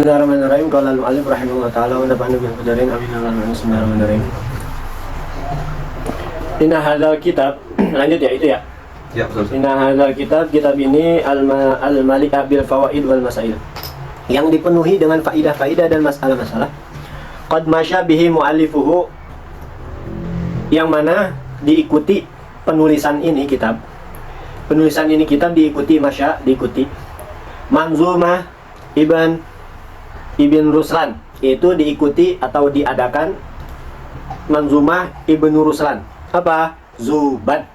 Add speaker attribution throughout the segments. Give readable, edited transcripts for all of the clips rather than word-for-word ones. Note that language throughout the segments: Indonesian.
Speaker 1: Bismillahirrahmanirrahim. Qala al-mu'allif rahimahullah ta'ala wa nafa'ana bil qadarin amin. Bismillahirrahmanirrahim. Inna hadzal kitab, lanjut ya itu ya.
Speaker 2: Ya, betul.
Speaker 1: Inna hadzal kitab ini al-mali'a bil fawaid wal masail. Yang dipenuhi dengan faidah-faidah dan masalah-masalah. Qad masya bihi mu'allifuhu, yang mana diikuti penulisan ini kitab. Penulisan ini kitab diikuti diikuti Manzumah Ibn Ruslan, itu diikuti atau diadakan Manzumah Ibn Ruslan. Apa? Zubad.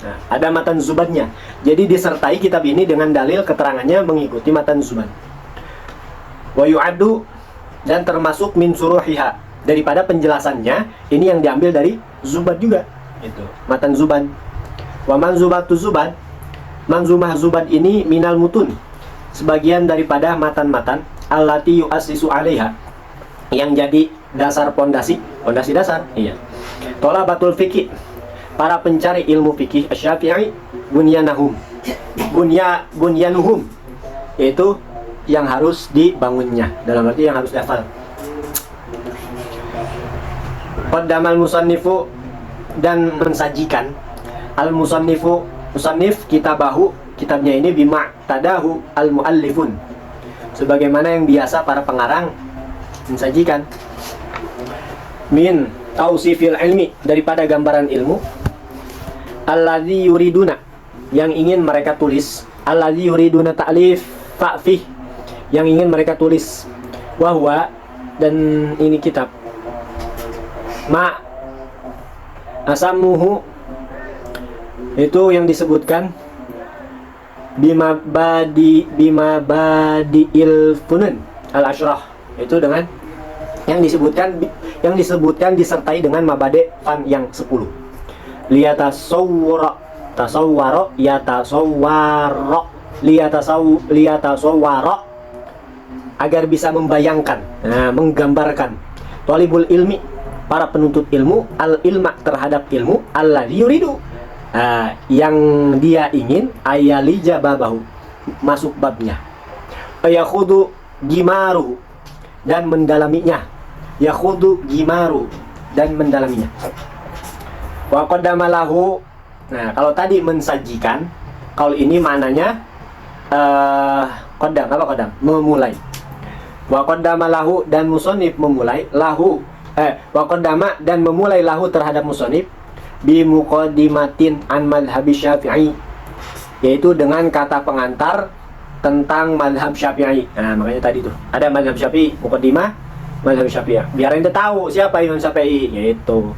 Speaker 1: Nah, ada matan zubadnya. Jadi disertai kitab ini dengan dalil keterangannya mengikuti matan zubad. Wa yu'addu, dan termasuk min suruhiha, daripada penjelasannya ini yang diambil dari zubad juga. Itu matan zubad. Wa manzumatu zubad, manzumah zubad ini minal mutun, sebagian daripada matan-matan allati yu'assisu 'alaiha, yang jadi dasar pondasi dasar. Iya. Thalabatul fikih, para pencari ilmu fikih asy-Syafi'i, bunyanuhum, yaitu yang harus dibangunnya, dalam arti yang harus dihafal. Qaddamal musannifu, dan mensajikan al-musannifu, musannif kitabahu, kitabnya ini bima tadahu al-muallifun, sebagaimana yang biasa para pengarang mensajikan. Min tausifil ilmi, daripada gambaran ilmu. Alladzi yuriduna, yang ingin mereka tulis. Alladzi yuriduna ta'lif fa'fih, yang ingin mereka tulis. Wahwa, dan ini kitab. Ma asamuhu, itu yang disebutkan bima badiil funun al-asyrah, itu dengan yang disebutkan disertai dengan mabade fan yang 10. Liyatasawwara agar bisa membayangkan, menggambarkan. Thalibul ilmi, para penuntut ilmu, al-ilma, terhadap ilmu, alladzi yuridu, yang dia ingin, ayalija babahu, masuk babnya. Yakhudu gimaru, dan mendalaminya. Yakhudu gimaru, dan mendalaminya. Wa qaddama lahu, kalau tadi mensajikan, kalau ini maknanya qaddam, memulai. Wa qaddama lahu, dan musannif memulai lahu, wa qaddama, dan memulai lahu terhadap musannif bi muqaddimatin an madhhabi Syafi'i, yaitu dengan kata pengantar tentang madhab Syafi'i. Makanya tadi tuh ada madhab Syafi'i, muqaddimah madhab Syafi'i, biar ente tahu siapa Imam Syafi'i, yaitu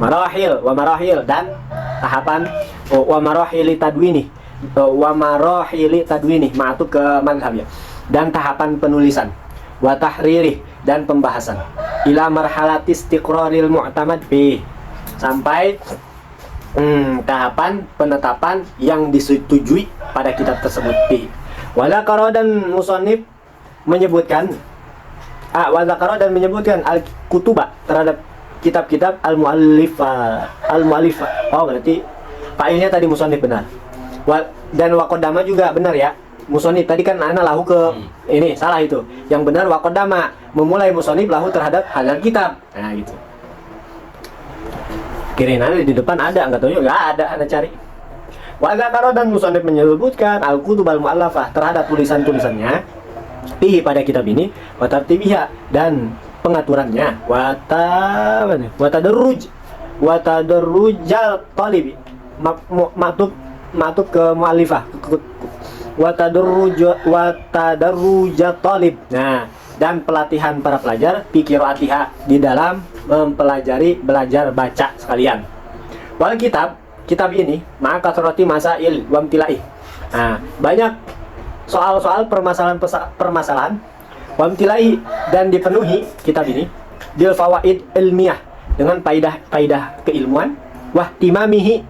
Speaker 1: marahil, dan tahapan, wa marahili tadwini, ma'atu ke madhab ya, dan tahapan penulisan, wa tahriri, dan pembahasan, ila marhalati istiqraril mu'tamad bih, sampai tahapan penetapan yang disetujui pada kitab tersebut. Wadzakara, dan musannif menyebutkan al-kutuba, terhadap kitab-kitab al-mu'allifah. Oh, berarti fa'ilnya tadi musannif benar. Dan waqaddama juga benar ya. Musannif tadi kan ana lahu ke ini salah itu. Yang benar waqaddama, memulai musannif lahu terhadap hadal kitab. Gitu. Kirain ada di depan ada, enggak tahu juga enggak ada, anda cari. Wa dzakara, dan musannif menyebutkan al-kutub al-mu'allafah, terhadap tulisan-tulisannya fihi, pada kitab ini, wa tartibiha, dan pengaturannya, wa tadarrujal talibi, maktub ke mu'allifah, wa tadarrujat talib. Dan pelatihan para pelajar fi qiraatiha, di dalam mempelajari, belajar baca sekalian. Wal kitab ini maka kasrati masail wa imtilai, banyak soal-soal permasalahan wa imtilai, dan dipenuhi kitab ini bil fawaid ilmiah, dengan faidah keilmuan, wah timamihi,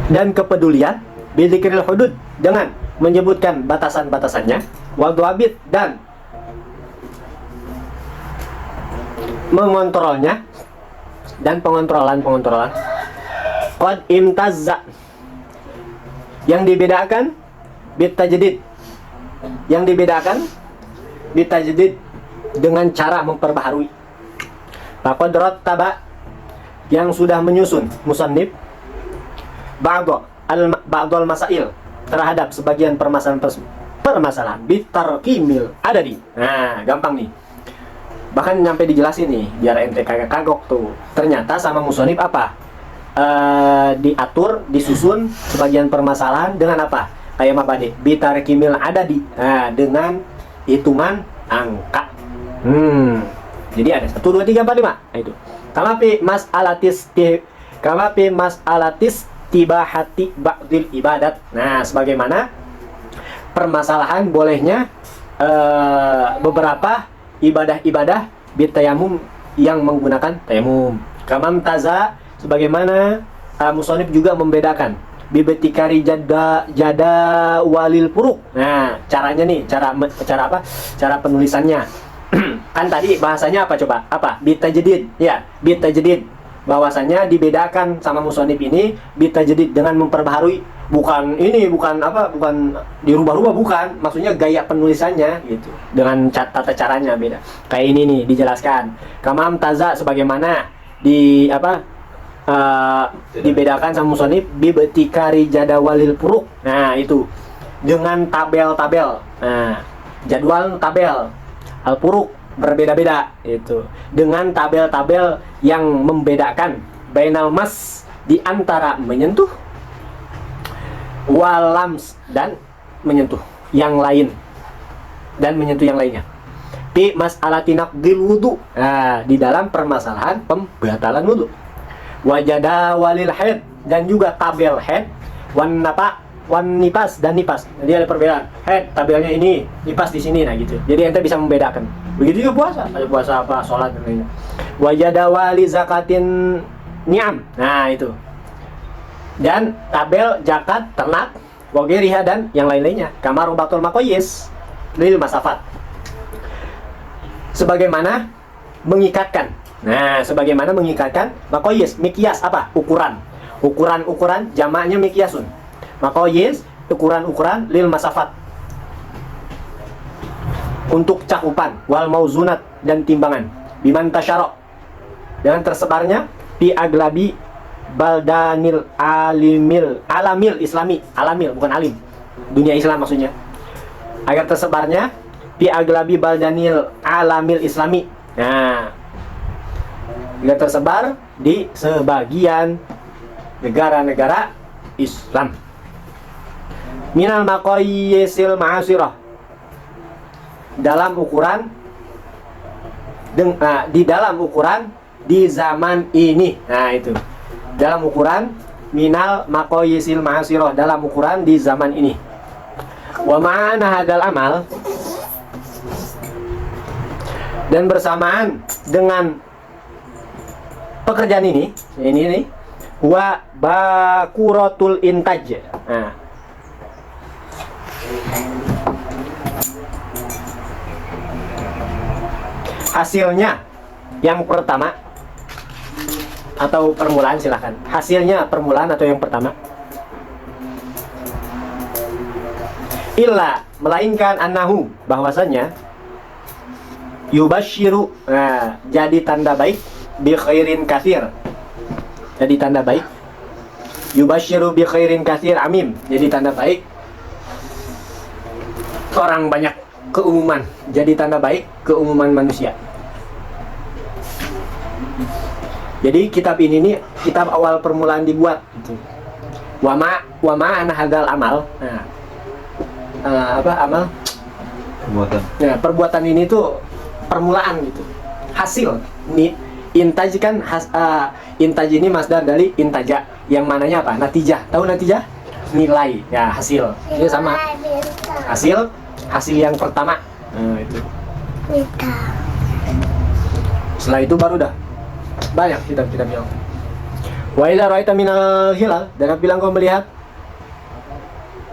Speaker 1: dan kepedulian, bidzikril hudud, dengan menyebutkan batasan-batasannya, wa dhawabit, dan mengontrolnya, dan pengontrolan. Qad imtazza, yang dibedakan bit tajdid, Yang dibedakan bitajdid dengan cara memperbaharui. Faqad rattaba, yang sudah menyusun musannif ba'dal masail, terhadap sebagian permasalahan bitarkimil adadi. Nah, gampang nih. Bahkan nyampe dijelasin nih, biar ente kagak kagok tuh. Ternyata sama musannif apa? Diatur, disusun sebagian permasalahan dengan apa? Kayak apa deh? Bitarkimil adadi. Nah, dengan hitungan angka. Jadi ada 1, 2, 3, 4, 5. Nah, itu. Kama fi mas'alatis tibahati ba'dil ibadat. Nah, sebagaimana permasalahan bolehnya beberapa ibadah-ibadah bitayamum, yang menggunakan tayamum. Kamam taza, sebagaimana musonif juga membedakan bibetikari jada walil puruk. Nah, caranya nih, cara apa? Cara penulisannya. Kan tadi bahasanya apa coba? Apa? Bitajdid. Ya, bitajdid. Bahwasanya dibedakan sama musonif ini bitajdid dengan memperbaharui. Bukan dirubah-rubah, bukan. Maksudnya gaya penulisannya gitu. Dengan tata caranya beda. Kayak ini nih dijelaskan. Kamam taza, sebagaimana dibedakan sama musonif bibetikari jadawalil puruk. Nah, itu dengan tabel-tabel. Nah, jadwal tabel, al puruk berbeda-beda itu, dengan tabel-tabel yang membedakan bainal mas, di antara menyentuh, walams, dan menyentuh yang lain, dan menyentuh yang lainnya. Fi mas'alati naqdil wudu. Nah, di dalam permasalahan pembatalan wudu. Wajada walil haid, dan juga tabel haid, wan nipas, dan nipas. Jadi ada perbedaan. Haid tabelnya ini, nipas di sini, nah gitu. Jadi ente bisa membedakan. Begitu juga puasa. Ada puasa apa, sholat dan lainnya. Wajada wali zakatin ni'am. Nah, itu. Dan tabel zakat ternak, wagiriha, dan yang lain-lainnya. Kamar ubatul makoyis lil masafat. Sebagaimana mengikatkan. Nah, sebagaimana mengikatkan makoyis, mikyas apa? Ukuran. Ukuran jamaknya mikyasun. Makoyis, ukuran lil masafat, untuk cakupan, wal mauzunat, dan timbangan. Biman tasyara, dengan tersebarnya fi aglabi baldanil alamil islami. Alamil, bukan alim, dunia Islam maksudnya. Agar tersebarnya fi aglabi baldanil alamil islami. Nah, agar tersebar di sebagian negara-negara Islam. Minal maqayyisil ma'asirah, dalam ukuran di dalam ukuran di zaman ini. Nah, itu dalam ukuran minal maqayyisil ma'asirah, dalam ukuran di zaman ini. Wa ma'ana hadal amal, dan bersamaan dengan pekerjaan ini nih, wa bakuratul intaj. Nah, hasilnya yang pertama atau permulaan, silahkan. Hasilnya permulaan atau yang pertama. Illa, melainkan annahu, bahwasanya yubashiru, nah, jadi tanda baik, bi khairin katsir, jadi tanda baik. Yubashiru bi khairin katsir amim, jadi tanda baik orang banyak, keumuman, jadi tanda baik keumuman manusia. Jadi kitab ini nih kitab awal permulaan dibuat. Wama ana hadal amal. Nah, amal? Perbuatan. Nah, perbuatan ini tuh permulaan gitu. Hasil. Intaj kan intaj ini masdar dari intaja, yang mananya apa? Natijah. Tahu natijah? Nilai. Ya, hasil. Ini sama. Hasil yang pertama. Nah, itu. Setelah itu baru dah banyak kitab-kitab yang. Wa idza ra'aita minal hilal, dan apabila engkau melihat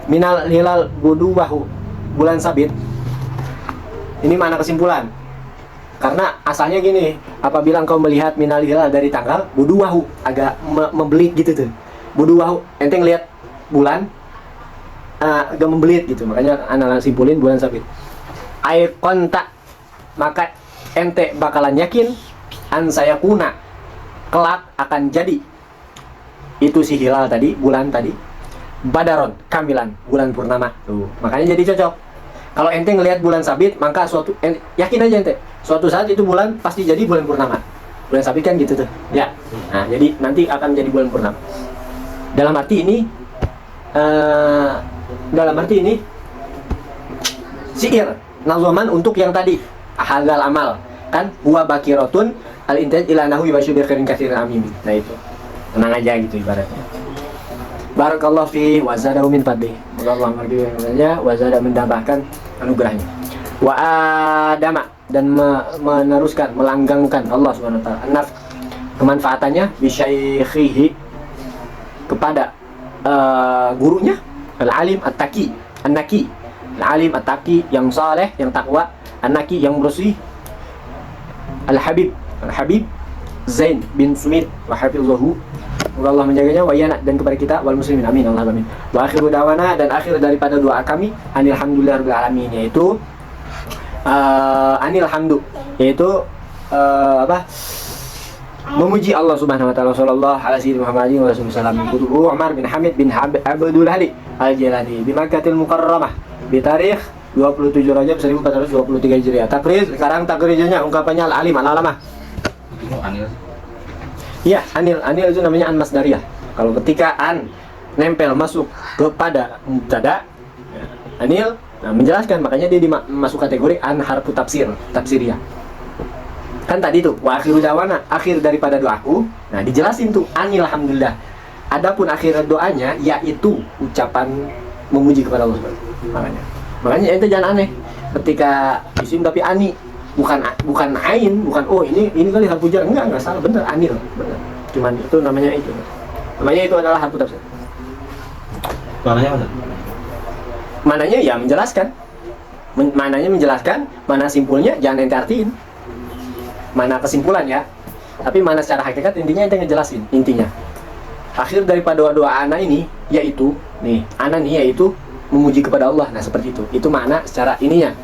Speaker 1: minal hilal buduwahu, bulan sabit. Ini mana kesimpulan? Karena asalnya gini, apabila engkau melihat minal hilal dari tanggal buduwahu, agak membelit gitu tuh. Buduwahu, ente ngelihat bulan agak membelit gitu. Makanya anak simpulin bulan sabit. Aiqonta, maka ente bakalan yakin an saya kuna kelak akan jadi itu si hilal tadi, bulan tadi, badaron kamilan, bulan purnama tuh. Makanya jadi cocok. Kalau ente ngelihat bulan sabit, maka yakin aja ente suatu saat itu bulan pasti jadi bulan purnama. Bulan sabit kan gitu tuh ya. Nah jadi nanti akan jadi bulan purnama. Dalam arti ini sihir nazoman untuk yang tadi hadal amal kan huwa bakirotun al intaj ila nahwi wa syubir karin katsirin amin. Nah itu tenang aja gitu ibaratnya. Barakallahu fi wa zadahu min fadli. Semoga Allah memberikannya wa zada menambahkan anugerahnya. Wa adama dan meneruskan melanggengkan Allah Subhanahu wa taala anaf kemanfaatannya bi syaikhihi kepada gurunya al-alim at-taqi an-naqi al-alim at-taqi yang saleh yang takwa an-naqi yang bersih al-habib Zain bin Sumit wa hafizahu. Semoga Allah menjaganya wa yana dan kepada kita wal muslimin amin Allahumma amin. Wa akhiru dawana dan akhir daripada doa kami alhamdulillahirabbil alamin yaitu yaitu memuji Allah Subhanahu wa taala sallallahu alaihi Muhammadin wa sallam kutubu Umar bin Hamid bin Abdul Hadi Al-Jilani di Makkahil Mukarramah di tarikh 27 Rajab 1423 Hijriah. Takrir sekarang takrirnya ungkapannya al-alim al-alamah.
Speaker 2: Anil.
Speaker 1: Ya, anil itu namanya an masdariyah. Kalau ketika an nempel masuk kepada mubtada anil menjelaskan, makanya dia masuk kategori an harfu tafsiriyah. Kan tadi tuh wa akhiru dawana, akhir daripada doaku. Nah dijelasin tuh anil alhamdulillah. Adapun akhir doanya yaitu ucapan memuji kepada Allah Subhanahu. Makanya ente jangan aneh ketika isim tapi ani, bukan ain, bukan ini kali harfu jar, enggak salah, bener anil, bener. Cuman itu namanya itu adalah harfu tafsir.
Speaker 2: Maknanya apa?
Speaker 1: Mananya ya menjelaskan. Mananya menjelaskan, mana simpulnya jangan ente artiin. Mana kesimpulan ya, tapi mana secara hakikat intinya ente ngejelasin intinya. Akhir daripada doa anak ini yaitu yaitu memuji kepada Allah. Nah seperti itu makna secara ininya.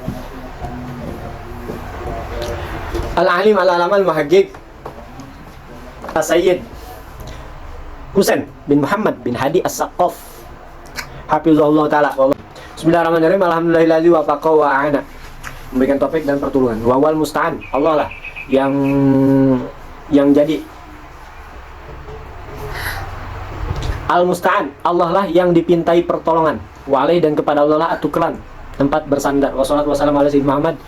Speaker 1: Al-alim al-alam al-muhaqqiq As-Sayyid Husain bin Muhammad bin Hadi As-Saqqaf hafizahullah taala. Bismillahirrahmanirrahim. Alhamdulillahi wa faqa wa a'ana, memberikan taufik dan pertolongan. Wawal musta'an, Allah lah yang jadi al-musta'an, Allah lah yang dipintai pertolongan. Walai dan kepada Allah lah atuklan, tempat bersandar. Wassalatu wassalamu ala sayyidina Muhammad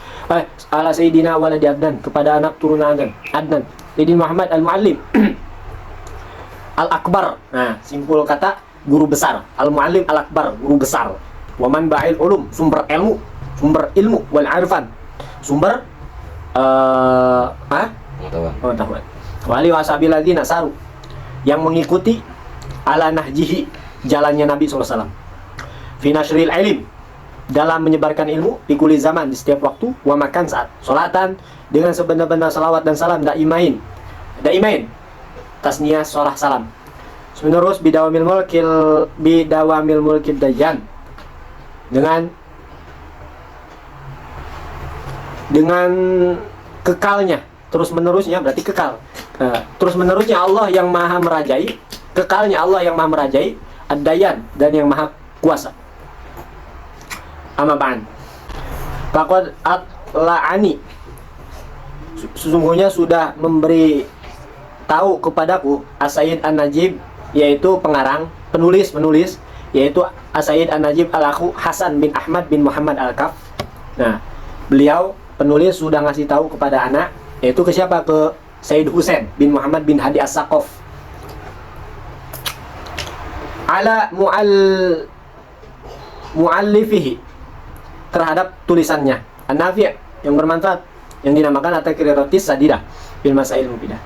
Speaker 1: ala sayyidina waladi Adnan, kepada anak turunan Adnan sayyidina Muhammad al-muallim al-akbar. Nah simpul kata guru besar, al-muallim al-akbar, guru besar. Waman ba'il ulum, sumber ilmu wal arfan, sumber pengetahuan. Wali wasabil ladzina saru, yang mengikuti ala nahjihi, jalannya Nabi SAW. Fi nashril ilm, dalam menyebarkan ilmu, di kulli zaman, di setiap waktu, wa makan saat. Salatan dengan sebenar-benar salawat dan salam daimain. Tasniyah surah salam. Menerus bidawamil mulkil dayyan, dengan kekalnya, terus menerusnya berarti kekal. Terus menerusnya Allah yang maha merajai, kekalnya Allah yang maha merajai, ad-dayan, dan yang maha kuasa. Amaban. Faqad atla'ani, sesungguhnya sudah memberi tahu kepadaku As-Sayyid An-Najib, yaitu pengarang, penulis, yaitu As-Sayyid An-Najib Al-Akhu Hasan bin Ahmad bin Muhammad Al-Kaf. Nah, beliau penulis sudah ngasih tahu kepada anak, yaitu ke siapa? Ke Sayyid Husain bin Muhammad bin Hadi As-Saqqaf. Ala muallifihi, terhadap tulisannya. An-Nafi' yang bermanfaat, yang dinamakan At-Taqriratis Sadidah bil Masail Mufidah.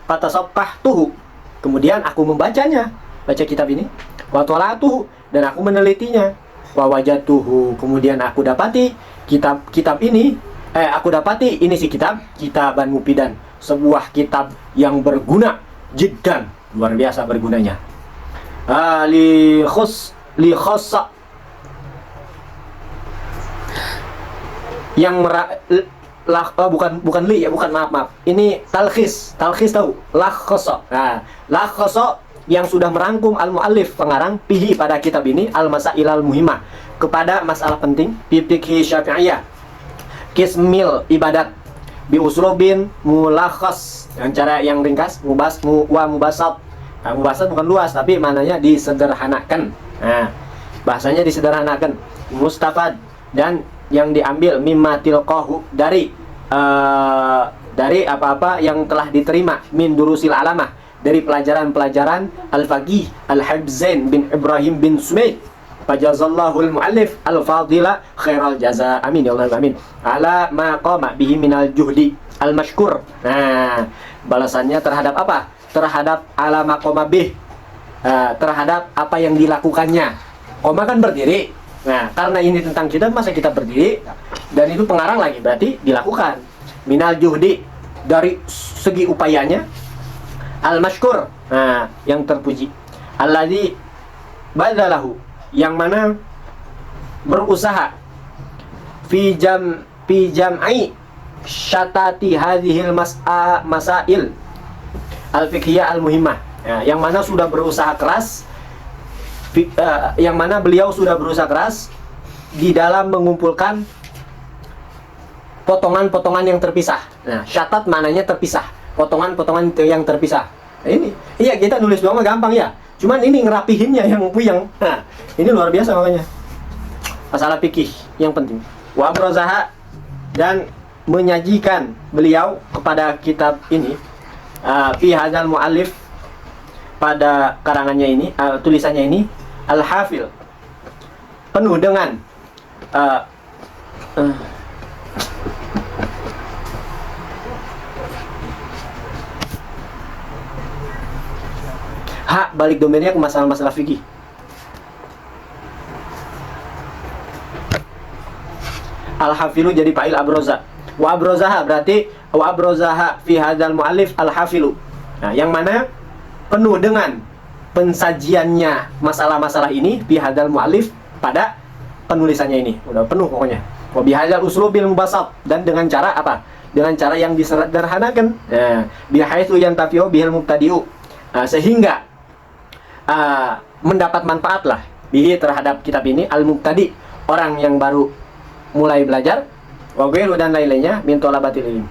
Speaker 1: Patasoppah tuhu, kemudian aku membacanya, baca kitab ini. Wa tola'tuhu, dan aku menelitinya. Wa wajatuhu, kemudian aku dapati kitab ini. Aku dapati ini si kitaban mufidan, sebuah kitab yang berguna jiddan, luar biasa bergunanya. Li khossa, yang bukan li ya, bukan, maaf. Ini talkhis tahu, lakhoso. Nah, lakhoso yang sudah merangkum al-muallif pengarang pihi pada kitab ini al-masail al-muhimmah kepada masalah penting fikih syafi'iyah kismil ibadat bi uslubin mulakhas, dengan cara yang ringkas, mubasat. Nah, mubasat bukan luas tapi maknanya disederhanakan. Nah, bahasanya disederhanakan. Mustafad, dan yang diambil mimma tilqahu dari apa-apa yang telah diterima min durusil alamah, dari pelajaran-pelajaran al-faqih al-Habzain bin Ibrahim bin Sumaid. Fajazallahu al-muallif al-fadila khairal jaza, amin ya Allah, amin, ala ma qama bihi minal juhdi al-mashkur. Nah, balasannya terhadap apa? Terhadap ala ma qama bih, terhadap apa yang dilakukannya. Qoma kan berdiri. Nah, karena ini tentang kita, masa kita berdiri, dan itu pengarang lagi, berarti dilakukan. Minal juhdi, dari segi upayanya, al-mashkur, nah, yang terpuji, alladzi badalahu, yang mana berusaha, fi jam'i syatati hadhil masail al-fiqhiyah al-muhimmah. Nah, yang mana sudah berusaha keras, yang mana beliau sudah berusaha keras di dalam mengumpulkan potongan-potongan yang terpisah. Nah, syatat maknanya terpisah, potongan-potongan yang terpisah. Nah, ini, iya, kita nulis doang mah gampang ya. Cuman ini ngerapihinnya yang puyeng. Nah, ini luar biasa makanya. Masalah fikih yang penting. Wa abrozaha, dan menyajikan beliau kepada kitab ini fi hadzal muallif, pada karangannya ini, tulisannya ini, al-hafil, penuh dengan hak balik domainnya ke masalah-masalah fikih. Al-hafilu jadi fa'il abroza. Wa abrozaha berarti wa abrozaha fi hadzal muallif al-hafilu. Nah, yang mana penuh dengan pensajiannya masalah-masalah ini bihadzal mu'alif, pada penulisannya ini. Udah penuh pokoknya. Wa bihadzal uslubil mubasat, dan dengan cara apa? Dengan cara yang disederhanakan. Nah, bihaitsu yantafi'u bihil mubtadi'u. Sehingga mendapat manfaat lah bihi, terhadap kitab ini, al-mubtadi, orang yang baru mulai belajar, wa ghairu, dan lain-lainnya, min thalabatil ilm.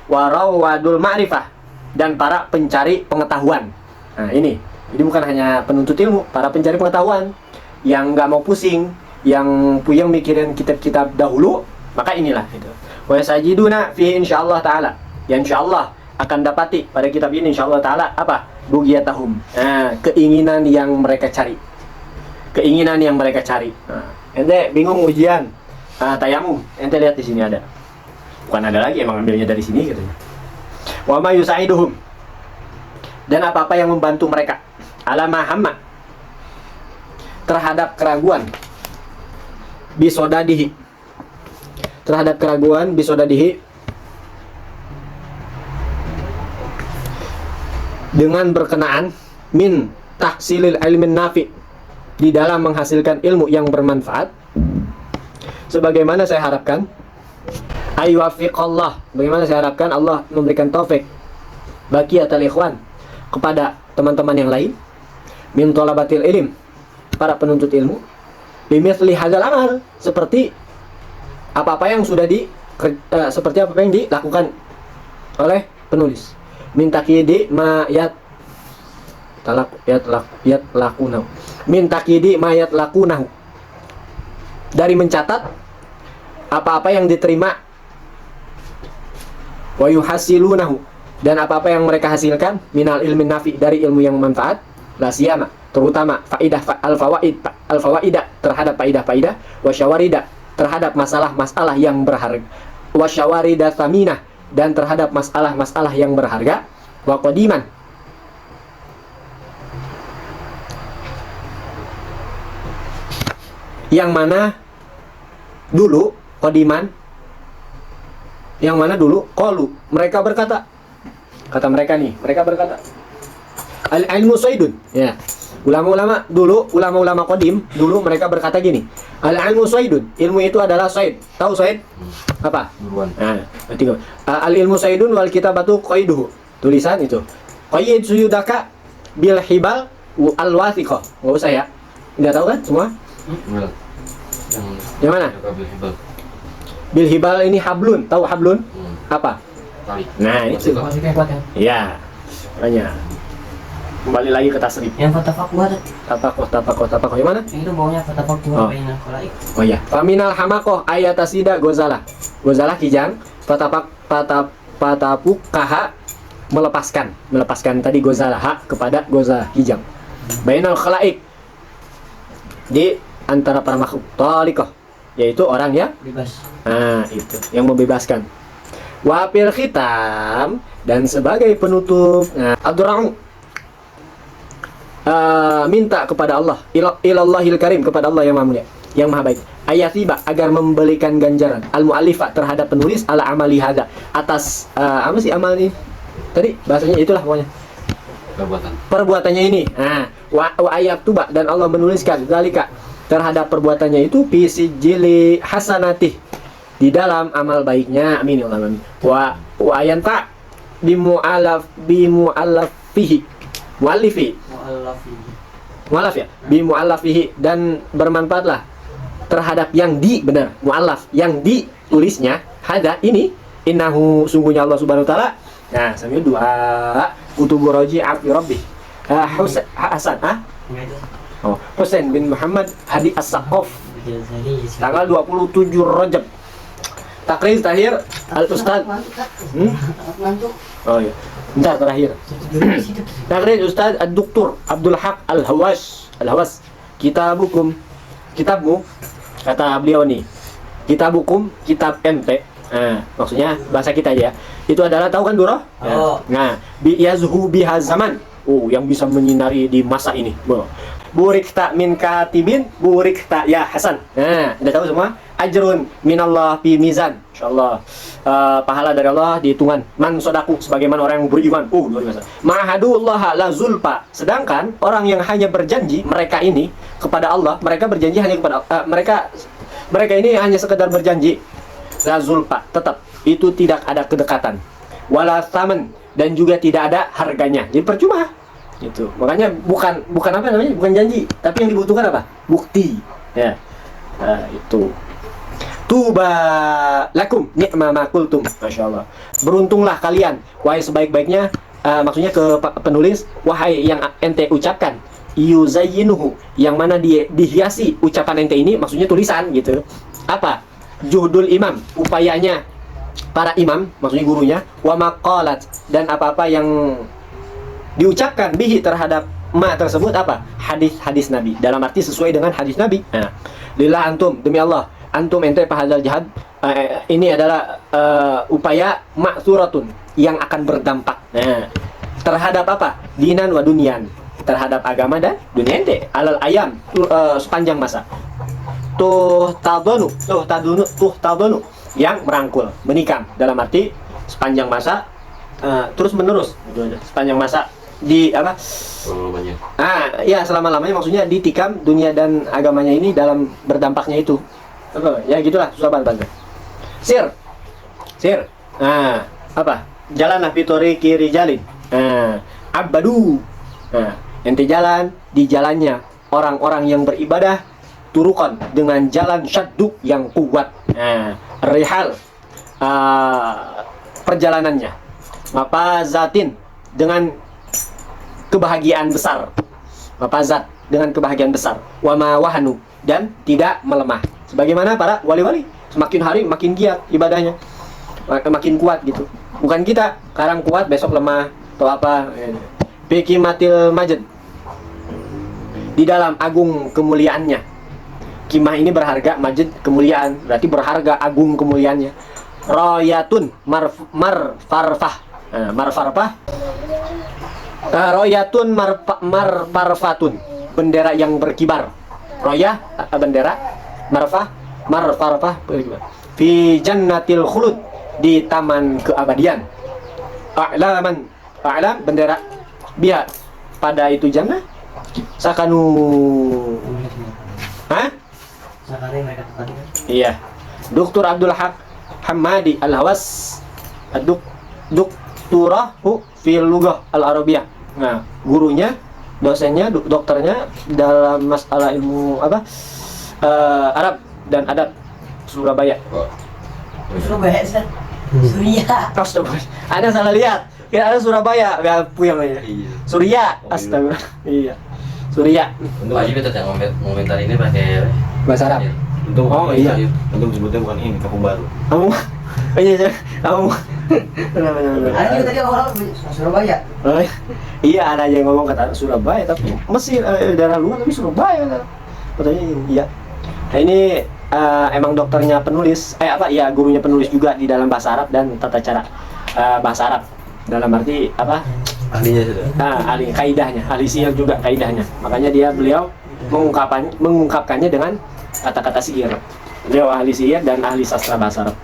Speaker 1: Warawadul ma'rifah, dan para pencari pengetahuan. Nah, ini. Jadi bukan hanya penuntut ilmu, para pencari pengetahuan yang nggak mau pusing, yang puyeng mikirin kitab-kitab dahulu, maka inilah gitu. Wa yasajiduna fihi insyaallah taala. Ya insyaallah akan dapati pada kitab ini insyaallah taala apa? Bugiyatahum. Nah, keinginan yang mereka cari. Keinginan yang mereka cari. Nah, ente bingung ujian tayamum, ente lihat di sini ada. Bukan ada lagi, emang ambilnya dari sini gitu. Wa ma yusaiduhum, dan apa-apa yang membantu mereka, ala mahamma, terhadap keraguan, bisodadihi, terhadap keraguan bisodadihi, dengan berkenaan min tahsilil ilmin nafi, di dalam menghasilkan ilmu yang bermanfaat, sebagaimana saya harapkan, ayuwafiqallah, bagaimana saya harapkan Allah memberikan taufik bagi atal ikhwan, kepada teman-teman yang lain, min thalabatil ilm, para penuntut ilmu, bimithli hadzal amal, seperti apa-apa yang sudah seperti apa yang dilakukan oleh penulis, min taqyidi ma lakunahu, min taqyidi ma lakunahu, dari mencatat apa-apa yang diterima, wa yuhasilunahu, dan apa-apa yang mereka hasilkan, minal ilmin nafi, dari ilmu yang manfaat, la siyama, terutama faidah al-fawaida, terhadap faidah-faidah, wa syawarida, terhadap masalah-masalah yang berharga, wa syawarida thaminah, dan terhadap masalah-masalah yang berharga, wa qadiman, yang mana dulu, qadiman, yang mana dulu qalu, mereka berkata, Kata mereka nih, mereka berkata, al-ilmu saydun. Ya. Ulama-ulama qadim dulu mereka berkata gini, al-ilmu saydun. Ilmu itu adalah sayd. Tahu sayd? Apa?
Speaker 2: Buruan.
Speaker 1: Nah, berarti al-ilmu saydun wal kitabatu qaiduhu. Tulisan itu. Qayyid suyudaka bil hibal al-wathiqah. Enggak usah ya. Enggak tahu kan semua?
Speaker 2: Enggak.
Speaker 1: Yang mana?
Speaker 2: Hibal.
Speaker 1: Bil hibal ini hablun. Tahu hablun? Apa?
Speaker 2: Tali.
Speaker 1: Nah, itu.
Speaker 3: Masih kayak kuat ya.
Speaker 1: Ya. Makanya kembali lagi ke tasrif.
Speaker 3: Yang fatafakuh ada.
Speaker 1: Tapakoh. Yang mana?
Speaker 3: Itu bawahnya fatafakuh
Speaker 1: Oh.
Speaker 3: baina khalaik.
Speaker 1: Oh ya. Faminal hamakoh ayatasida gozalah. Gozalah kijang. Patapuk kaha melepaskan tadi gozalah ha kepada gozalah kijang. Bainal khalaik di antara para makhluk. Talikoh yaitu orang yang
Speaker 3: Bebas.
Speaker 1: nah itu yang membebaskan. Wapil khitam dan sebagai penutup Abdurrahman minta kepada Allah ilallahil karim kepada Allah yang maha mulia yang maha baik ayatiba agar memberikan ganjaran al mu'allifa terhadap penulis ala amali hada atas apa sih amal ini tadi bahasanya itulah pokoknya perbuatannya ini wa ayatuba dan Allah menuliskan zalika terhadap perbuatannya itu fi sijili hasanatih di dalam amal baiknya amin ya Allah amin wa ayanta bimu'allafihi mu'allifi mu'allaf ya bimu'allafihi dan bermanfaatlah terhadap yang benar mu'allaf yang ditulisnya hada ini innahu sungguhnya Allah subhanahu wa ta'ala nah sambil doa kutubu roji afi rabbi Hasan Husain bin Muhammad Hadi As-Saqaf tanggal 27 Rajab takrir terakhir Al-Ustad oh iya bentar terakhir takrir Ustad Ad-Doktor Abdul Haq Al-Hawas kitabmu kata beliau nih kitabukum kitab ente maksudnya bahasa kita aja ya itu adalah tahu kan Duro? Nah yazhu biha zaman yang bisa menyinari di masa ini burikta min katibin burikta ya Hasan udah tahu semua ajrun minallah fi mizan insyaallah pahala dari Allah di hitungan man sodaku sebagaimana orang yang beriman luar biasa ma'hadullah la zulfa sedangkan orang yang hanya berjanji mereka ini kepada Allah mereka berjanji hanya kepada mereka ini hanya sekedar berjanji la zulfa tetap itu tidak ada kedekatan wala thaman dan juga tidak ada harganya jadi percuma itu makanya bukan apa namanya bukan janji tapi yang dibutuhkan apa bukti ya itu tuba lakum ni'ma ma qultum masyaallah beruntunglah kalian wahai sebaik-baiknya maksudnya ke penulis wahai yang ente ucapkan yuzayyinuhu yang mana dihiasi ucapan ente ini maksudnya tulisan gitu apa juhdul imam upayanya para imam maksudnya gurunya wa maqalat dan apa-apa yang diucapkan bihi terhadap ma tersebut apa hadis Nabi dalam arti sesuai dengan hadis Nabi lillah antum demi Allah antum ente pahadal jihad ini adalah upaya ma'suratun yang akan berdampak terhadap apa dinan wa dunyan terhadap agama dan dunia ente alal ayam sepanjang masa tuh tadunu yang merangkul menikam dalam arti sepanjang masa terus menerus sepanjang masa di apa ya selama-lamanya maksudnya ditikam dunia dan agamanya ini dalam berdampaknya itu apa ya gitulah susah banget sir apa jalanlah fitori kiri jalin abadu ente jalan di jalannya orang-orang yang beribadah turukan dengan jalan syaddu yang kuat rihal perjalanannya mapazatin dengan kebahagiaan besar mapazat dengan kebahagiaan besar wama wahanu dan tidak melemah sebagaimana para wali-wali semakin hari makin giat ibadahnya makin kuat gitu bukan kita sekarang kuat besok lemah atau apa bikimatil majid di dalam agung kemuliaannya kimah ini berharga majid kemuliaan berarti berharga agung kemuliaannya royatun marfarfah royatun marfarfatun bendera yang berkibar royah bendera marfarfah berkibar fi jannatil khulud di taman keabadian a'laman a'lam, bendera biar pada itu jana sakanu. Hah?
Speaker 3: Sekarang mereka tadi kan.
Speaker 1: Iya. Dr. Abdul Haq Hamadi Al-Hawas Dokturahu fil Lughah Al-Arabiyah. Nah, gurunya, dosennya, dokternya dalam masalah ilmu apa? Arab dan adab Surabaya.
Speaker 3: Surabaya sih. Surya.
Speaker 1: Astaga, ada salah lihat. Kira ada Surabaya, gak puyeng aja.
Speaker 2: Iya.
Speaker 1: Surya, astaga. Iya. Surya.
Speaker 2: Wajib itu yang komentar ini pakai
Speaker 1: Bahasa Arab.
Speaker 2: Untung
Speaker 1: Oh, iya.
Speaker 2: Untung sebutnya bukan ini Kampung Baru.
Speaker 1: Kamu, oh iya, kamu. Benar.
Speaker 3: Ada juga tadi orang Surabaya.
Speaker 1: Oh, iya, ada yang ngomong kata Surabaya, tapi Mesir, daerah luar tapi Surabaya. Katanya iya. Nah, ini emang dokternya penulis, ya gurunya penulis juga di dalam bahasa Arab dan tata cara bahasa Arab. Dalam arti apa?
Speaker 2: Ahlinya sudah.
Speaker 1: Ahli kaidahnya, ahli sihir juga kaidahnya. Makanya beliau mengungkapkannya dengan kata-kata sihir. Beliau ahli sihir dan ahli sastra bahasa Arab.